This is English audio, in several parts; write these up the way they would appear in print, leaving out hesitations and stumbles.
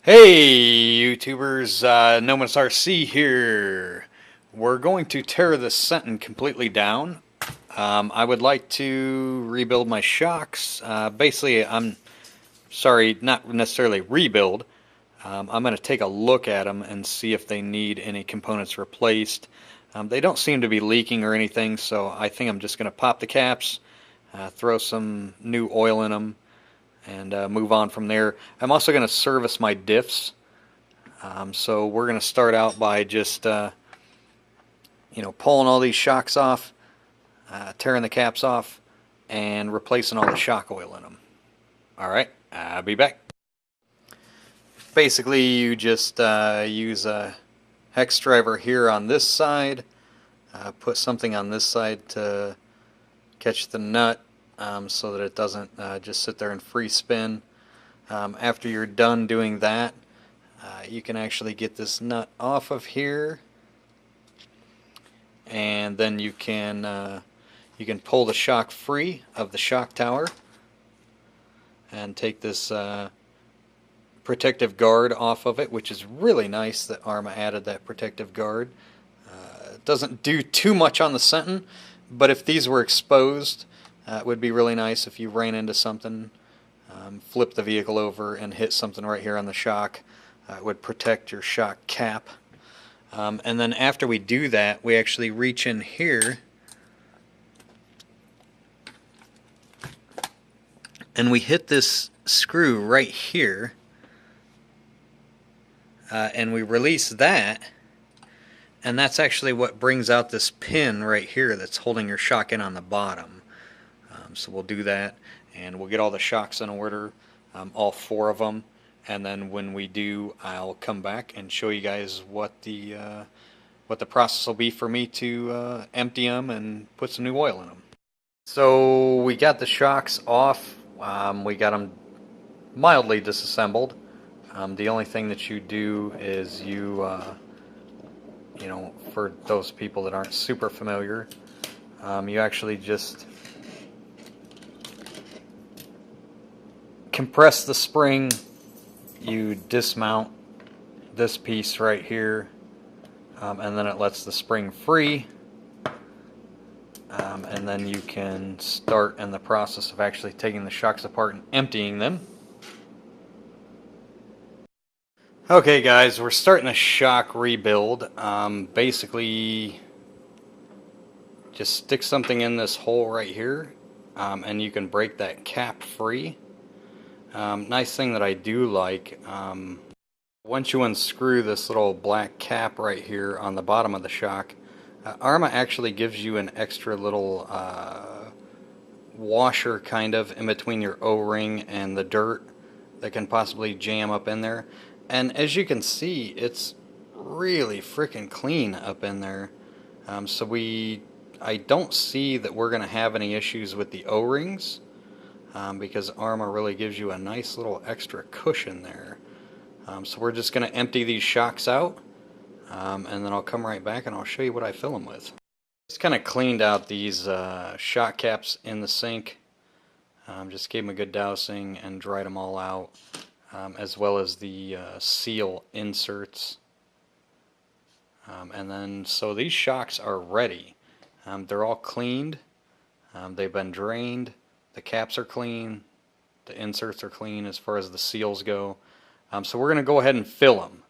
Hey YouTubers, Nomus RC here. We're going to tear the Senton completely down. I would like to rebuild my shocks. Basically, I'm sorry, not necessarily rebuild. I'm going to take a look at them and see if they need any components replaced. They don't seem to be leaking or anything, so I think I'm just going to pop the caps, throw some new oil in them, and move on from there. I'm also going to service my diffs. So we're going to start out by just pulling all these shocks off, tearing the caps off, and replacing all the shock oil in them. Alright, I'll be back. Basically, you just use a hex driver here on this side, put something on this side to catch the nut so that it doesn't just sit there and free spin. After you're done doing that, you can actually get this nut off of here, and then you can pull the shock free of the shock tower and take this protective guard off of it, which is really nice that ARRMA added that protective guard. It doesn't do too much on the Senton, but if these were exposed, it would be really nice if you ran into something, flip the vehicle over and hit something right here on the shock. It would protect your shock cap. And then after we do that, we actually reach in here and we hit this screw right here, and we release that, and that's actually what brings out this pin right here that's holding your shock in on the bottom. So we'll do that, and we'll get all the shocks in order, all 4 of them. And then when we do, I'll come back and show you guys what the process will be for me to empty them and put some new oil in them. So we got the shocks off. We got them mildly disassembled. The only thing that you do is you for those people that aren't super familiar, you actually just compress the spring. You dismount this piece right here, and then it lets the spring free, and then you can start in the process of actually taking the shocks apart and emptying them. Okay guys, we're starting a shock rebuild. Basically just stick something in this hole right here, and you can break that cap free. Nice thing that I do like, once you unscrew this little black cap right here on the bottom of the shock, ARRMA actually gives you an extra little washer kind of in between your O-ring and the dirt that can possibly jam up in there. And as you can see, it's really freaking clean up in there. So I don't see that we're going to have any issues with the O-rings. Because ARRMA really gives you a nice little extra cushion there. So we're just going to empty these shocks out, and then I'll come right back and I'll show you what I fill them with. Just kind of cleaned out these shock caps in the sink. Just gave them a good dousing and dried them all out, as well as the seal inserts. And then so these shocks are ready. They're all cleaned. They've been drained. The caps are clean, the inserts are clean as far as the seals go. So we're going to go ahead and fill them.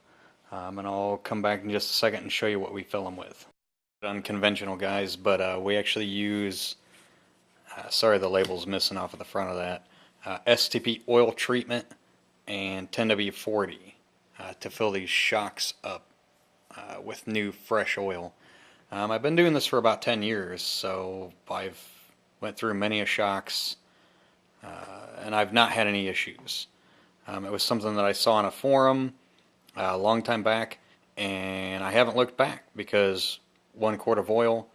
And I'll come back in just a second and show you what we fill them with. Unconventional guys, but we actually use, sorry the label's missing off of the front of that, STP oil treatment and 10W40 to fill these shocks up with new fresh oil. I've been doing this for about 10 years, so I've went through many a shocks, and I've not had any issues. It was something that I saw on a forum a long time back, and I haven't looked back because 1 quart of oil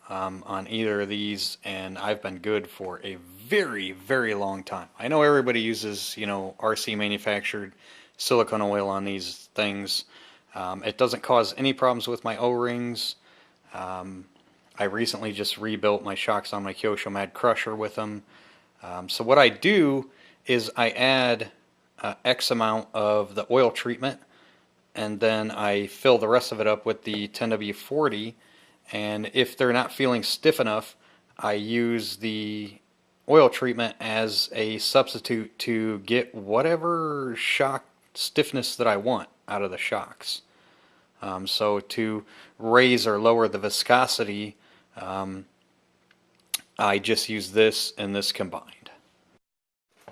on either of these, and I've been good for a very, very long time. I know everybody uses, RC manufactured silicone oil on these things. It doesn't cause any problems with my O-rings. I recently just rebuilt my shocks on my Kyosho Mad Crusher with them. So what I do is I add X amount of the oil treatment, and then I fill the rest of it up with the 10W40. And if they're not feeling stiff enough, I use the oil treatment as a substitute to get whatever shock stiffness that I want out of the shocks. So to raise or lower the viscosity, I just use this and this combined.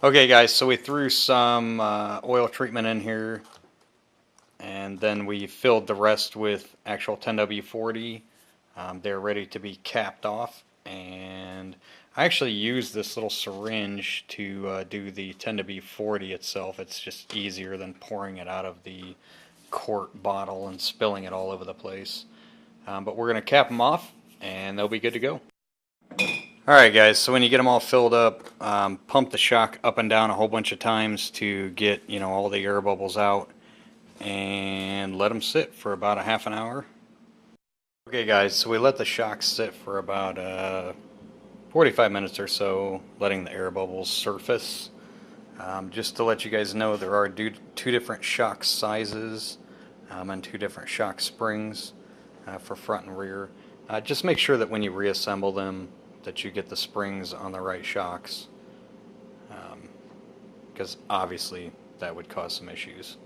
Okay guys, so we threw some oil treatment in here, and then we filled the rest with actual 10W40. They're ready to be capped off, and I actually use this little syringe to do the 10W40 itself. It's just easier than pouring it out of the quart bottle and spilling it all over the place. But we're going to cap them off, and they'll be good to go. Alright guys, so when you get them all filled up, pump the shock up and down a whole bunch of times to get, you know, all the air bubbles out, and let them sit for about a half an hour. Okay guys, so we let the shock sit for about 45 minutes or so, letting the air bubbles surface. Just to let you guys know, there are two different shock sizes and two different shock springs for front and rear. Just make sure that when you reassemble them that you get the springs on the right shocks, because obviously that would cause some issues.